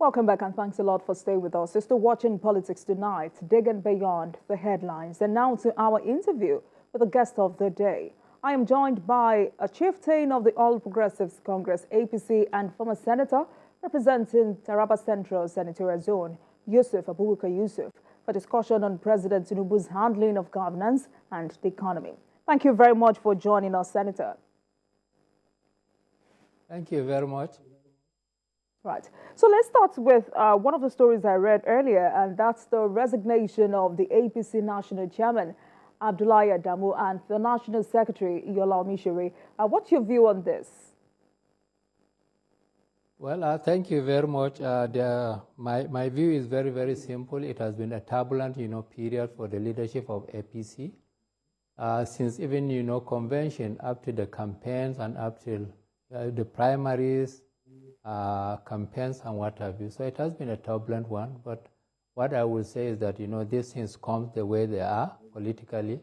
Welcome back and thanks a lot for staying with us. You're still watching Politics Tonight, digging beyond the headlines. And now to our interview with the guest of the day. I am joined by a chieftain of the All Progressives Congress, APC, and former senator representing Taraba Central Senatorial Zone, Yusuf Yusuf, for discussion on President Tinubu's handling of governance and the economy. Thank you very much for joining us, Senator. Thank you very much. Right. So let's start with one of the stories I read earlier, and that's the resignation of the APC National Chairman, Abdullahi Adamu, and the National Secretary, Yola Omishiri. What's your view on this? Well, thank you very much. My view is very, very simple. It has been a turbulent, period for the leadership of APC. Since even, convention up to the campaigns and up to the primaries, campaigns and what have you. So it has been a turbulent one, but what I would say is that, these things come the way they are politically,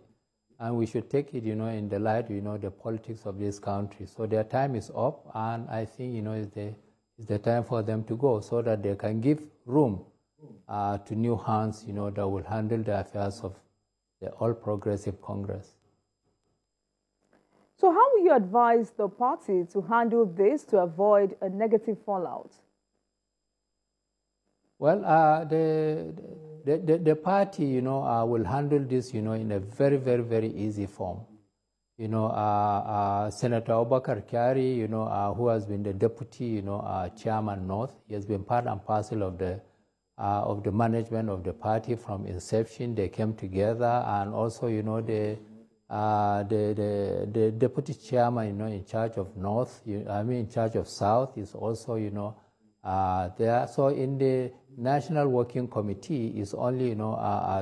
and we should take it, in the light, the politics of this country. So their time is up, and I think, it's the time for them to go so that they can give room to new hands, that will handle the affairs of the All Progressive Congress. So how will you advise the party to handle this to avoid a negative fallout? Well, the party, will handle this, in a very, very, very easy form. Senator Obakar Kyari, who has been the deputy, chairman North, he has been part and parcel of the management of the party from inception. They came together, and also, the deputy chairman, in charge of North, in charge of South is also, there. So in the National Working Committee is only,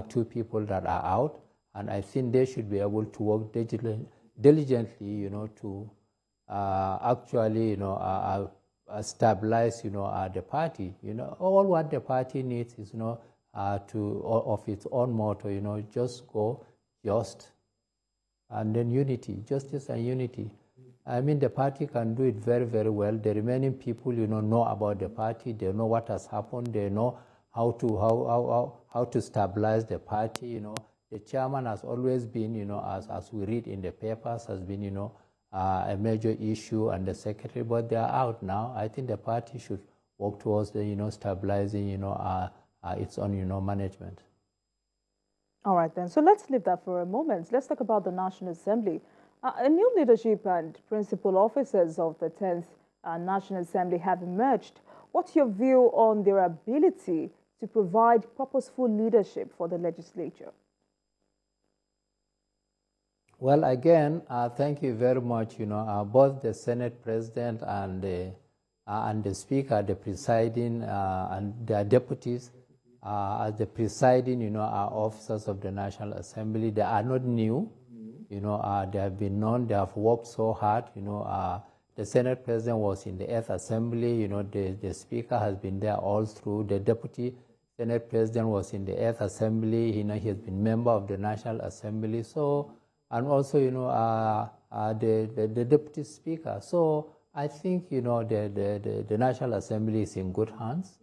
two people that are out, and I think they should be able to work diligently, to actually, stabilize, the party. All what the party needs is, of its own motto, just go, and then unity, justice and unity. I mean, the party can do it very, very well. The remaining people, know about the party. They know what has happened. They know how to stabilize the party. The chairman has always been, as we read in the papers, has been, a major issue, and the secretary. But they are out now. I think the party should work towards the, stabilizing, its own, management. All right, then. So let's leave that for a moment. Let's talk about the National Assembly. A new leadership and principal officers of the 10th National Assembly have emerged. What's your view on their ability to provide purposeful leadership for the legislature? Well, again, thank you very much. Both the Senate President and the Speaker, the presiding, and their deputies, as the presiding, are officers of the National Assembly. They are not new. They have been known. They have worked so hard. The Senate President was in the 8th Assembly. The Speaker has been there all through. The Deputy Senate President was in the 8th Assembly. He has been member of the National Assembly. So, and also, the Deputy Speaker. So I think, the National Assembly is in good hands.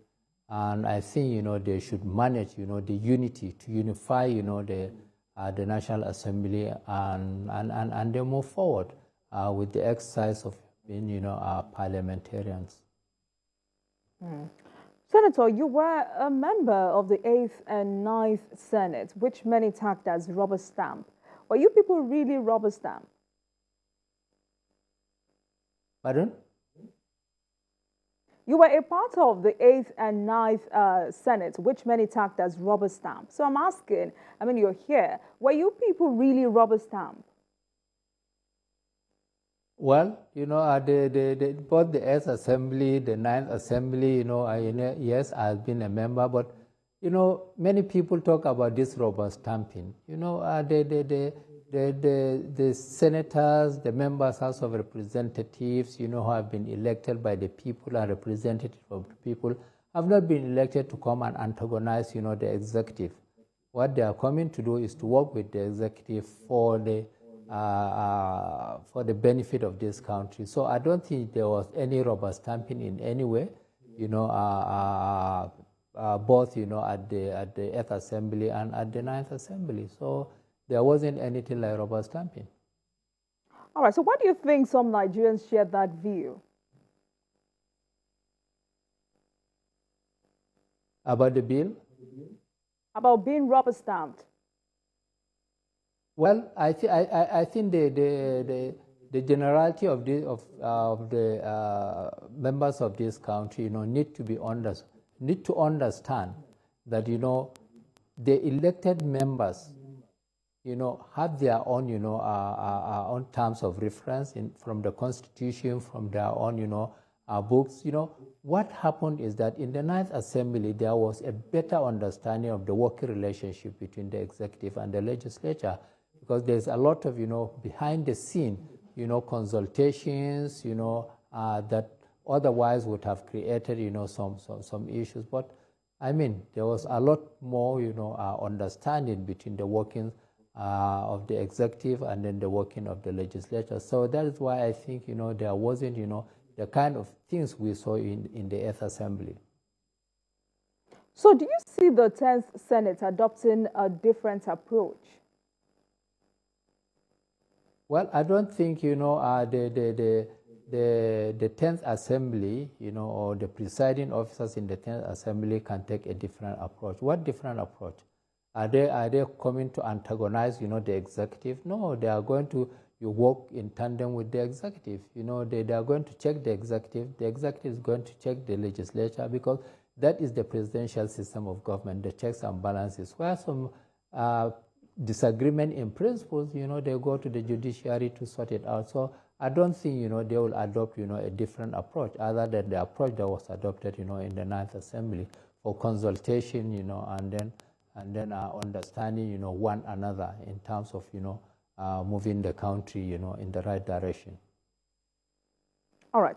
And I think, they should manage, the unity, to unify, the National Assembly, and they move forward with the exercise of being, parliamentarians. Senator, you were a member of the 8th and 9th Senate, which many tagged as rubber stamp. Were you people really rubber stamp? Pardon? You were a part of the 8th and 9th Senate, which many tagged as rubber stamp. So I'm asking, you're here. Were you people really rubber stamp? Well, both the 8th Assembly, the 9th Assembly, yes, I've been a member, but, many people talk about this rubber stamping. The senators, the members, House of Representatives, who have been elected by the people and representatives of the people, have not been elected to come and antagonize, the executive. What they are coming to do is to work with the executive for the benefit of this country. So I don't think there was any rubber stamping in any way. both, at the 8th Assembly and at the 9th Assembly. So there wasn't anything like rubber stamping. All right, so why do you think some Nigerians share that view? About the bill? About being rubber stamped? Well, I think the generality of the members of this country, need to understand that, the elected members, have their own, own terms of reference from the Constitution, from their own, books. What happened is that in the 9th Assembly, there was a better understanding of the working relationship between the executive and the legislature, because there's a lot of, behind the scene, consultations, that otherwise would have created, some issues. But I mean, there was a lot more, understanding between the workings of the executive and then the working of the legislature. So that is why I think, there wasn't, the kind of things we saw in the 8th Assembly. So do you see the 10th Senate adopting a different approach? Well, I don't think, the 10th Assembly, or the presiding officers in the 10th Assembly can take a different approach. What different approach? Are they coming to antagonize, the executive? No, they are going to work in tandem with the executive. They are going to check the executive. The executive is going to check the legislature, because that is the presidential system of government, the checks and balances. Where some disagreement in principles, they go to the judiciary to sort it out. So I don't think, they will adopt, a different approach other than the approach that was adopted, in the 9th Assembly for consultation, and then understanding, one another in terms of, moving the country, in the right direction. All right.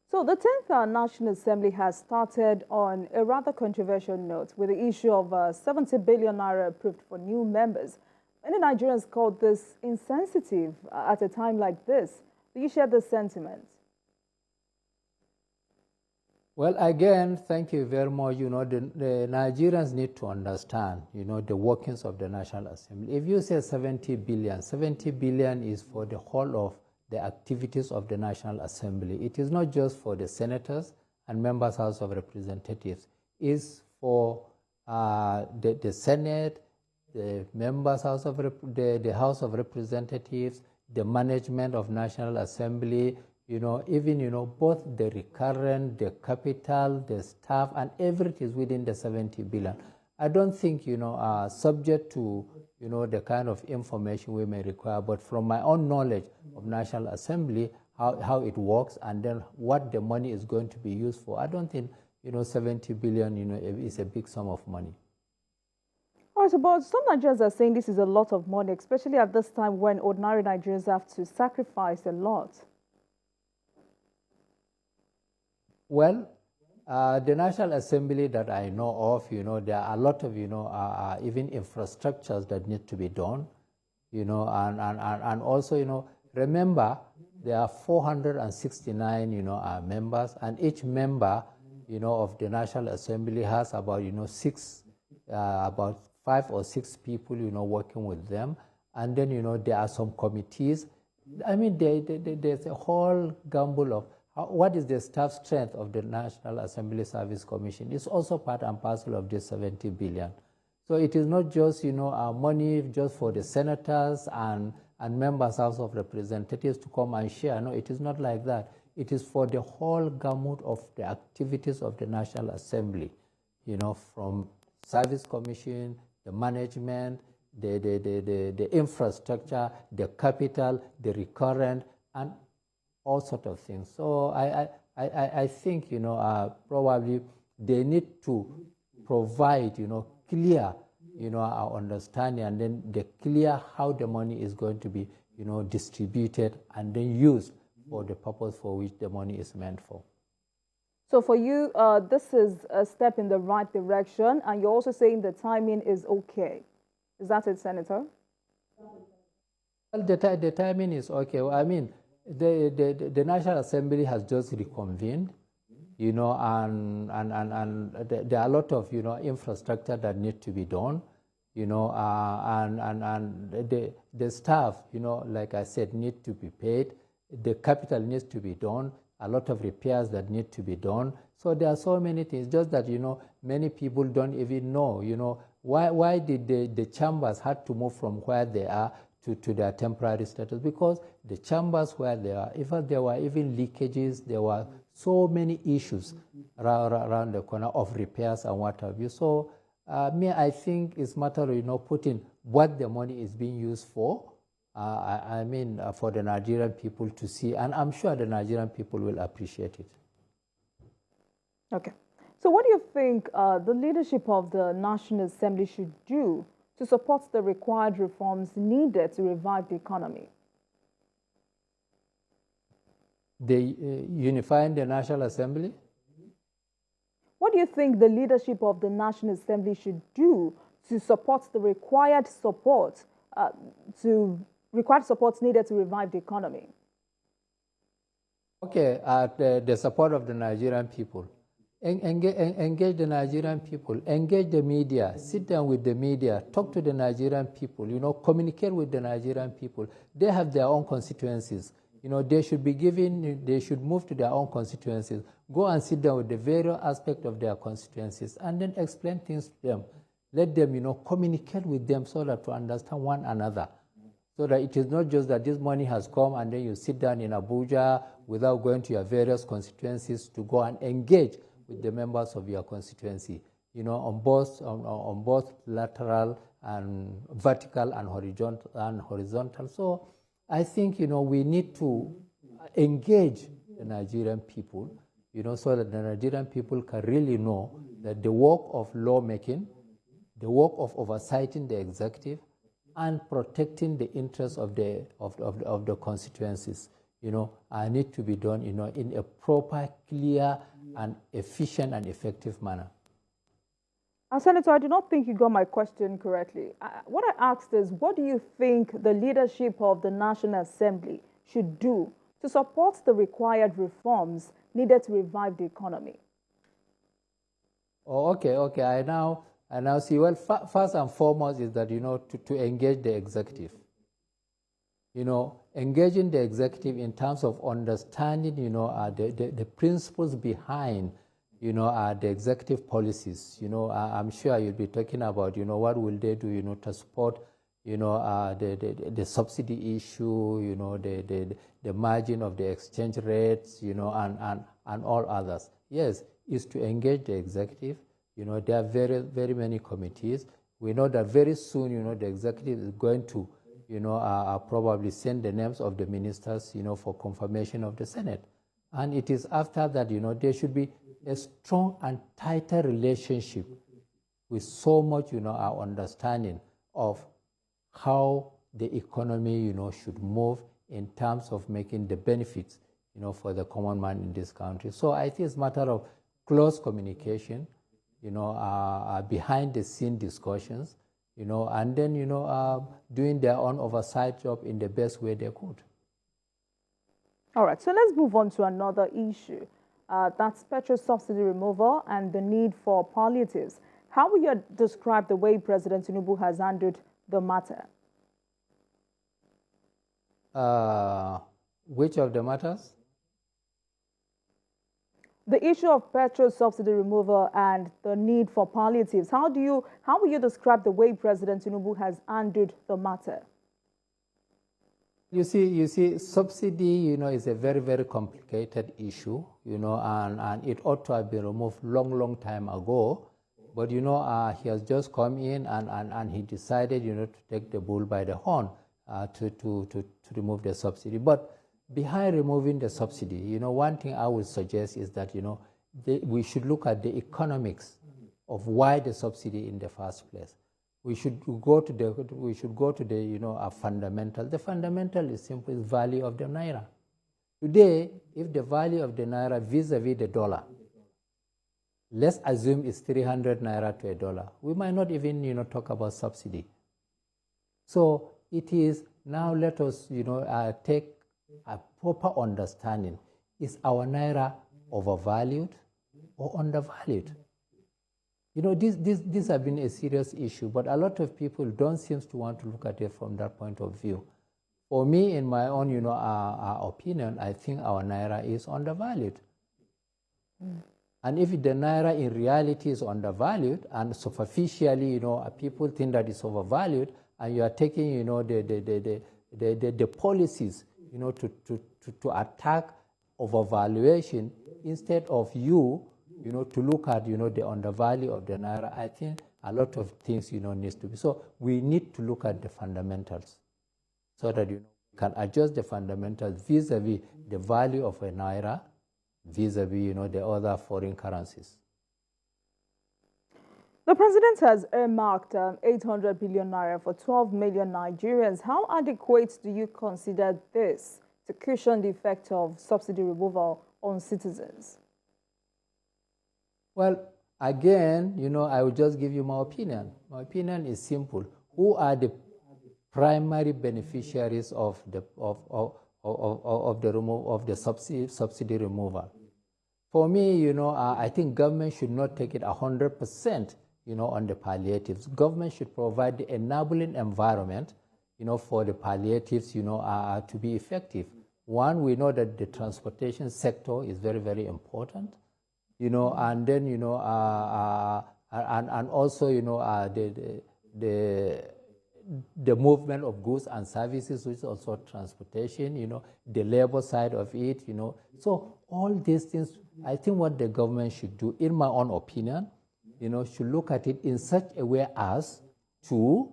So the 10th National Assembly has started on a rather controversial note with the issue of 70 billion naira approved for new members. Many Nigerians called this insensitive at a time like this. Do you share this sentiment? Well, again, thank you very much. The Nigerians need to understand, the workings of the National Assembly. If you say 70 billion is for the whole of the activities of the National Assembly. It is not just for the senators and members House of Representatives. It's for the Senate, the members House of the House of Representatives, the management of National Assembly, even, both the recurrent, the capital, the staff, and everything is within the 70 billion. I don't think, subject to, the kind of information we may require, but from my own knowledge of National Assembly, how it works, and then what the money is going to be used for, I don't think, 70 billion, is a big sum of money. All right, so but some Nigerians are saying this is a lot of money, especially at this time when ordinary Nigerians have to sacrifice a lot. Well, the National Assembly that I know of, there are a lot of, even infrastructures that need to be done, and also, remember, there are 469, members, and each member, of the National Assembly has about, about 5 or 6 people, working with them. And then, there are some committees. I mean, there's a whole gamble of what is the staff strength of the National Assembly Service Commission. It's also part and parcel of this 70 billion. So it is not just, money just for the senators and members House of Representatives to come and share. No, it is not like that. It is for the whole gamut of the activities of the National Assembly, from Service Commission, the management, the infrastructure, the capital, the recurrent, and all sorts of things. So I think, probably they need to provide, clear, our understanding, and then the clear how the money is going to be, distributed and then used for the purpose for which the money is meant for. So for you, this is a step in the right direction, and you're also saying the timing is okay. Is that it, Senator? Well, the timing is okay. I mean, the National Assembly has just reconvened, you know, and there are a lot of, you know, infrastructure that need to be done, you know, and the staff, you know, like I said, need to be paid. The capital needs to be done. A lot of repairs that need to be done. So there are so many things, just that, you know, many people don't even know, you know, why did the chambers had to move from where they are to their temporary status? Because the chambers where they are, even there were even leakages, there were so many issues around the corner of repairs and what have you. So I think it's a matter of, you know, putting what the money is being used for. I mean, for the Nigerian people to see, and I'm sure the Nigerian people will appreciate it. Okay. So what do you think the leadership of the National Assembly should do to support the required reforms needed to revive the economy? Unifying the National Assembly? What do you think the leadership of the National Assembly should do to support the required support needed to revive the economy? Okay, the support of the Nigerian people. Engage the Nigerian people, engage the media, sit down with the media, talk to the Nigerian people, you know, communicate with the Nigerian people. They have their own constituencies. You know, they should move to their own constituencies, go and sit down with the various aspects of their constituencies and then explain things to them. Let them, you know, communicate with them so that to understand one another. So that it is not just that this money has come and then you sit down in Abuja without going to your various constituencies to go and engage with the members of your constituency, you know, on both lateral and vertical and horizontal. So I think, you know, we need to engage the Nigerian people, you know, so that the Nigerian people can really know that the work of lawmaking, the work of oversighting the executive, and protecting the interests of the constituencies, you know, need to be done, you know, in a proper, clear, and efficient and effective manner. Senator, I do not think you got my question correctly. What I asked is, what do you think the leadership of the National Assembly should do to support the required reforms needed to revive the economy? Oh, okay. I now see. Well, first and foremost is that, you know, to engage the executive. You know, engaging the executive in terms of understanding, you know, the principles behind, you know, the executive policies. You know, I'm sure you'll be talking about, you know, what will they do, you know, to support, you know, the subsidy issue, you know, the margin of the exchange rates, you know, and all others. Yes, is to engage the executive. You know, there are very many committees. We know that very soon, you know, the executive is going to, you know, probably send the names of the ministers, you know, for confirmation of the Senate. And it is after that, you know, there should be a strong and tighter relationship with so much, you know, our understanding of how the economy, you know, should move in terms of making the benefits, you know, for the common man in this country. So I think it's a matter of close communication, you know, behind the scene discussions, you know, and then, you know, doing their own oversight job in the best way they could. All right, so let's move on to another issue. That's petrol subsidy removal and the need for palliatives. How will you describe the way President Tinubu has handled the matter? Which of the matters? The issue of petrol subsidy removal and the need for palliatives. How will you describe the way President Tinubu has handled the matter? You see, subsidy, you know, is a very complicated issue, you know, and it ought to have been removed long time ago. But, you know, he has just come in and he decided, you know, to take the bull by the horn to remove the subsidy. But behind removing the subsidy, you know, one thing I would suggest is that, you know, we should look at the economics of why the subsidy in the first place. We should go to the you know, a fundamental. The fundamental is simply the value of the Naira. Today, if the value of the Naira vis-a-vis the dollar, let's assume it's 300 Naira to a dollar, we might not even, you know, talk about subsidy. So it is now, let us, you know, take a proper understanding. Is our Naira overvalued or undervalued. You know, this has been a serious issue, but a lot of people don't seem to want to look at it from that point of view. For me, in my own, you know, opinion, I think our Naira is undervalued. And if the Naira in reality is undervalued and superficially, you know, people think that it's overvalued, and you are taking, you know, the policies, you know, to attack overvaluation instead of you know, to look at, you know, the undervalue of the Naira, I think a lot of things, you know, needs to be. So we need to look at the fundamentals so that, you know, we can adjust the fundamentals vis-a-vis the value of a Naira, vis-a-vis, you know, the other foreign currencies. The president has earmarked 800 billion Naira for 12 million Nigerians. How adequate do you consider this to cushion the effect of subsidy removal on citizens? Well, again, you know, I will just give you my opinion. My opinion is simple. Who are the primary beneficiaries of the subsidy removal? For me, you know, I think government should not take it 100%, you know, on the palliatives. Government should provide the enabling environment, you know, for the palliatives, you know, to be effective. One, we know that the transportation sector is very, very important. You know, and then, you know, and also, you know, the movement of goods and services, which is also transportation, you know, the labor side of it, you know. So all these things, I think what the government should do, in my own opinion, you know, should look at it in such a way as to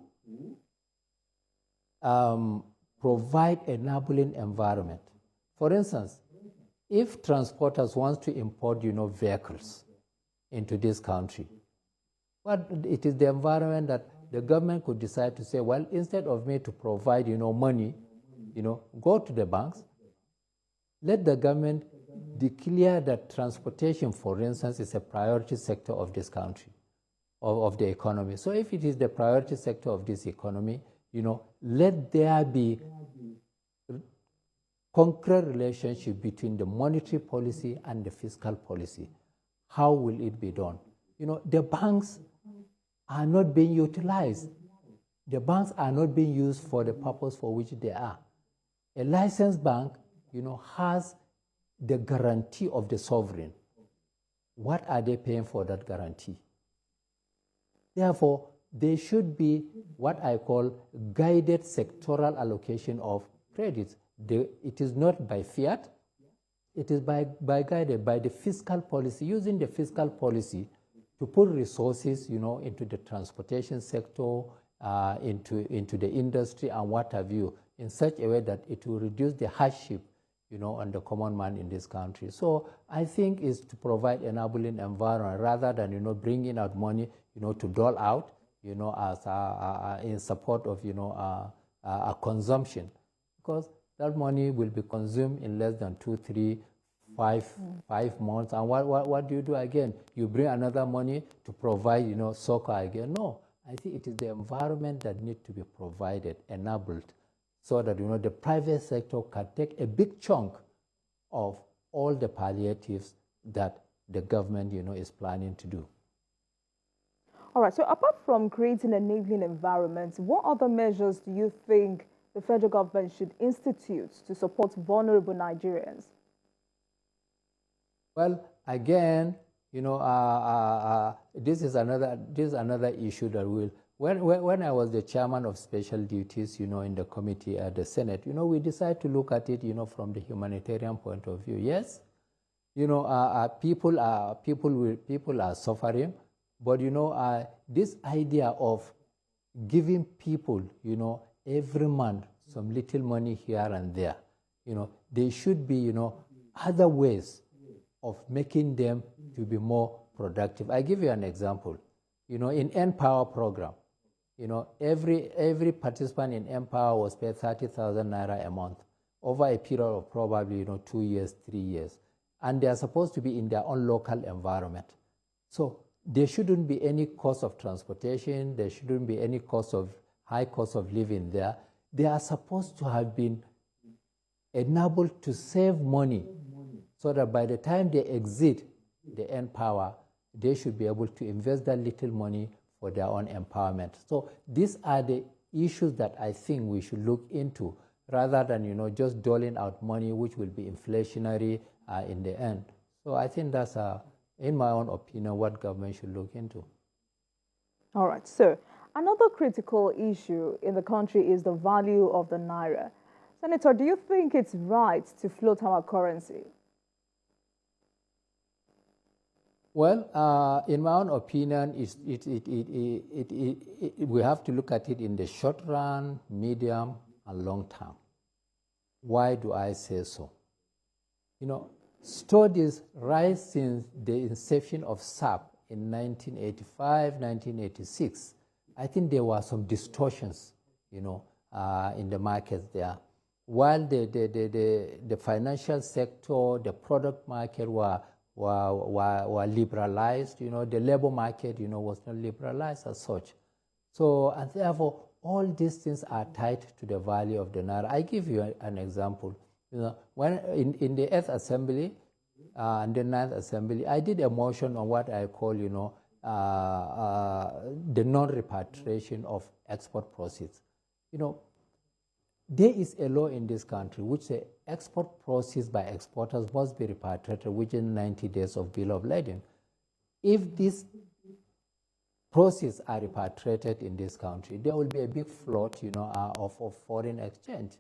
provide enabling environment. For instance, if transporters want to import, you know, vehicles into this country, well, it is the environment that the government could decide to say, well, instead of me to provide, you know, money, you know, go to the banks, let the government declare that transportation, for instance, is a priority sector of this country, of the economy. So if it is the priority sector of this economy, you know, let there be concrete relationship between the monetary policy and the fiscal policy. How will it be done? You know, the banks are not being utilized. The banks are not being used for the purpose for which they are. A licensed bank, you know, has the guarantee of the sovereign. What are they paying for that guarantee? Therefore, there should be what I call guided sectoral allocation of credits. It is not by fiat, it is by guided by the fiscal policy, using the fiscal policy to put resources, you know, into the transportation sector, into the industry and what have you, in such a way that it will reduce the hardship, you know, on the common man in this country. So I think is to provide enabling environment rather than, you know, bringing out money, you know, to dole out, you know, as in support of, you know, a consumption, because that money will be consumed in less than 2, 3, 5 months. And what do you do again? You bring another money to provide, you know, soccer again. No, I think it is the environment that needs to be provided, enabled, so that, you know, the private sector can take a big chunk of all the palliatives that the government, you know, is planning to do. All right, so apart from creating an enabling environment, what other measures do you think the federal government should institute to support vulnerable Nigerians? Well, again, you know, this is another issue that will. When I was the chairman of special duties, you know, in the committee at the Senate, you know, we decided to look at it, you know, from the humanitarian point of view. Yes, you know, people are suffering, but, you know, this idea of giving people, you know, every month some little money here and there, you know, there should be, you know, other ways of making them to be more productive. I give you an example. You know, in N-Power program, you know, every participant in N-Power was paid 30,000 Naira a month over a period of probably, you know, 2 years, 3 years. And they are supposed to be in their own local environment. So there shouldn't be any cost of transportation. There shouldn't be any high cost of living there. They are supposed to have been enabled to save money so that by the time they exit, the end power, they should be able to invest that little money for their own empowerment. So these are the issues that I think we should look into, rather than, you know, just doling out money which will be inflationary in the end. So I think that's, in my own opinion, what government should look into. All right, so another critical issue in the country is the value of the Naira. Senator, do you think it's right to float our currency? Well, in my own opinion, we have to look at it in the short run, medium, and long term. Why do I say so? You know, studies right since the inception of SAP in 1985, 1986, I think there were some distortions, you know, in the markets there. While the financial sector, the product market were liberalized, you know, the labor market, you know, was not liberalized as such. So, and therefore, all these things are tied to the value of the Naira. I give you an example. You know, when in the 8th Assembly and the 9th Assembly, I did a motion on what I call, you know, the non-repatriation of export proceeds. You know, there is a law in this country which says export proceeds by exporters must be repatriated within 90 days of bill of lading. If these proceeds are repatriated in this country, there will be a big float, you know, of foreign exchange.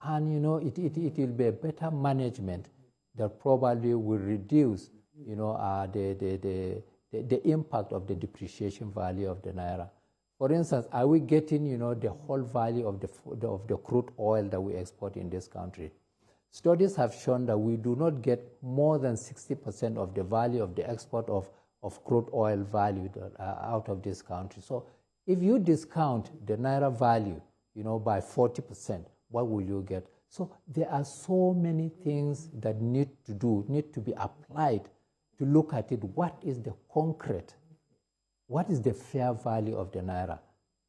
And, you know, it will be a better management that probably will reduce, you know, the impact of the depreciation value of the Naira. For instance, are we getting, you know, the whole value of the crude oil that we export in this country? Studies have shown that we do not get more than 60% of the value of the export of crude oil value out of this country. So if you discount the Naira value, you know, by 40%, what will you get? So there are so many things that need to be applied to look at it. What is the concrete? What is the fair value of the Naira?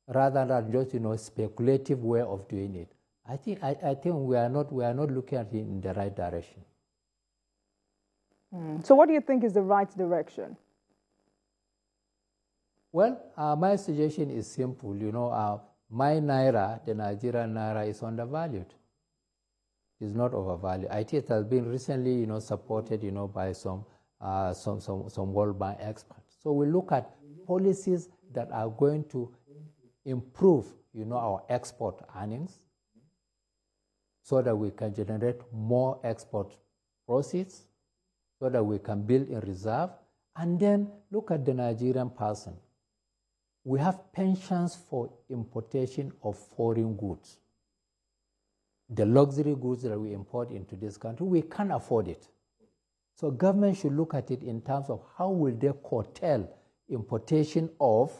Rather than just, you know, speculative way of doing it. I think we are not looking at it in the right direction. So what do you think is the right direction? Well, my suggestion is simple. You know, my Naira, the Nigerian Naira, is undervalued. It's not overvalued. It has been recently, you know, supported, you know, by some World Bank experts. So we look at policies that are going to improve, you know, our export earnings, so that we can generate more export proceeds, so that we can build a reserve, and then look at the Nigerian person. We have pensions for importation of foreign goods. The luxury goods that we import into this country, we can't afford it. So government should look at it in terms of how will they curtail importation of,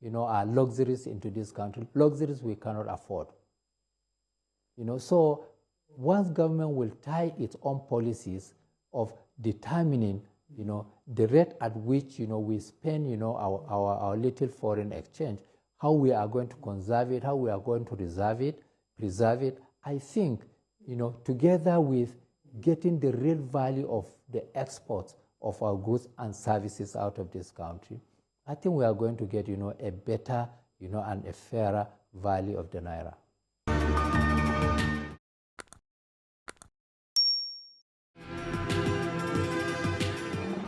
you know, our luxuries into this country, luxuries we cannot afford. You know, so once government will tie its own policies of determining, you know, the rate at which, you know, we spend, you know, our little foreign exchange, how we are going to conserve it, how we are going to preserve it, I think, you know, together with getting the real value of the exports of our goods and services out of this country, I think we are going to get, you know, a better, you know, and a fairer value of the Naira.